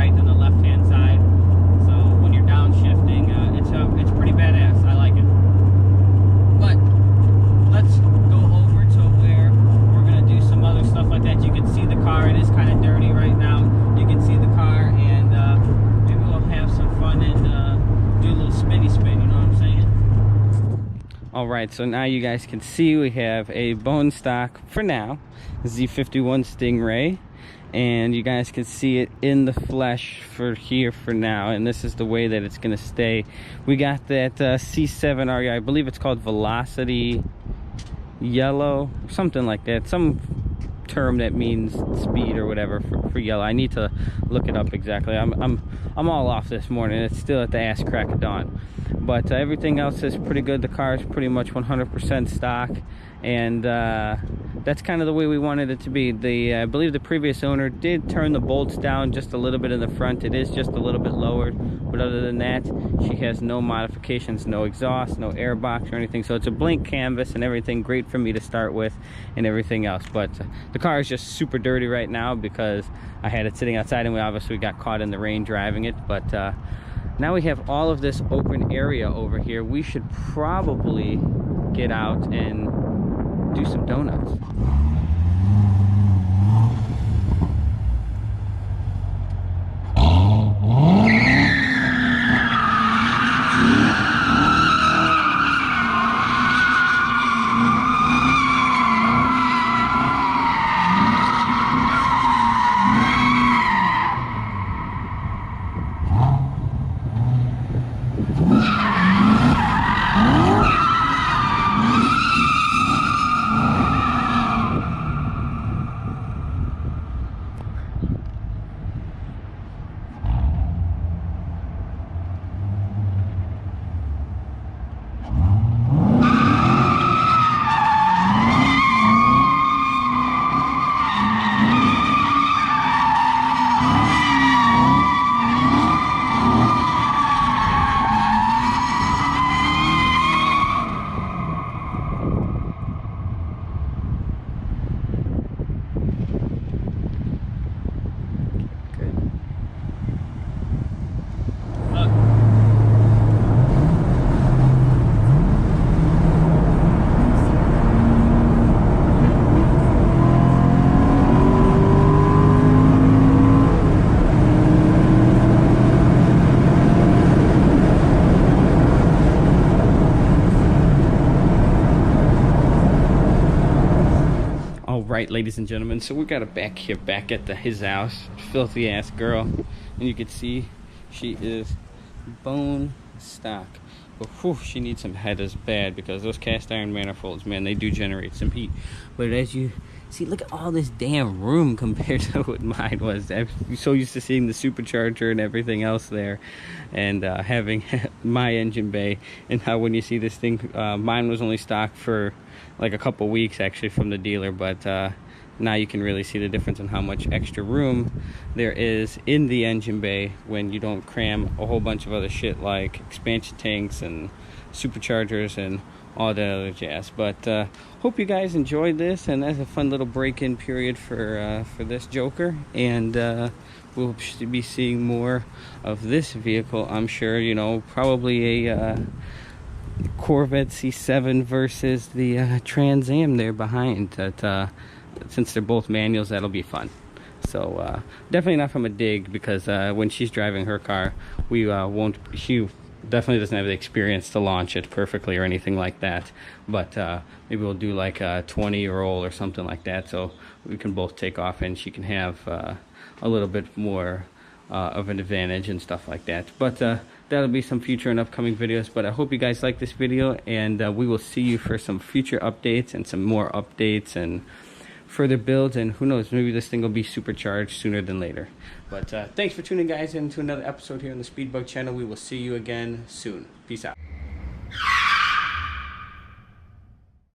right than the left-hand side. So when you're downshifting, it's pretty badass. I like it. But let's go over to where we're gonna do some other stuff like that. You can see the car. It is kind of dirty right now. You can see the car, and maybe we'll have some fun and do a little spinny spin. You know what I'm saying? All right, so now you guys can see we have a bone stock for now Z51 Stingray, and you guys can see it in the flesh for here for now, and this is the way that it's going to stay. We got that C7 RE, I believe it's called Velocity Yellow, something like that, some term that means speed or whatever for yellow. I need to look it up exactly. I'm all off this morning. It's still at the ass crack of dawn, but everything else is pretty good. The car is pretty much 100% stock, and that's kind of the way we wanted it to be. I believe the previous owner did turn the bolts down just a little bit in the front. It is just a little bit lowered, but other than that, she has no modifications, no exhaust, no airbox or anything. So it's a blank canvas and everything. Great for me to start with and everything else. But the car is just super dirty right now because I had it sitting outside, and we obviously got caught in the rain driving it. But now we have all of this open area over here. We should probably get out and do some donuts. Right, ladies and gentlemen, so we got it back here, back at his house. Filthy ass girl, and you can see she is bone stock, but whew, she needs some headers bad, because those cast iron manifolds, man, they do generate some heat. But as you see, look at all this damn room compared to what mine was. I'm so used to seeing the supercharger and everything else there, and having my engine bay, and how when you see this thing, mine was only stock for like a couple weeks actually from the dealer, but now you can really see the difference in how much extra room there is in the engine bay when you don't cram a whole bunch of other shit like expansion tanks and superchargers and all that other jazz. But hope you guys enjoyed this, and that's a fun little break-in period for this Joker, and we'll be seeing more of this vehicle, I'm sure. You know, probably a Corvette C7 versus the Trans Am there behind. That since they're both manuals, that'll be fun. So definitely not from a dig, because when she's driving her car, we won't. She definitely doesn't have the experience to launch it perfectly or anything like that. But maybe we'll do like a 20-year-old or something like that, so we can both take off and she can have a little bit more of an advantage and stuff like that. But that'll be some future and upcoming videos. But I hope you guys like this video, and we will see you for some future updates and some more updates and further builds, and who knows, maybe this thing will be supercharged sooner than later. But thanks for tuning guys into another episode here on the Speedbug channel. We will see you again soon. Peace out.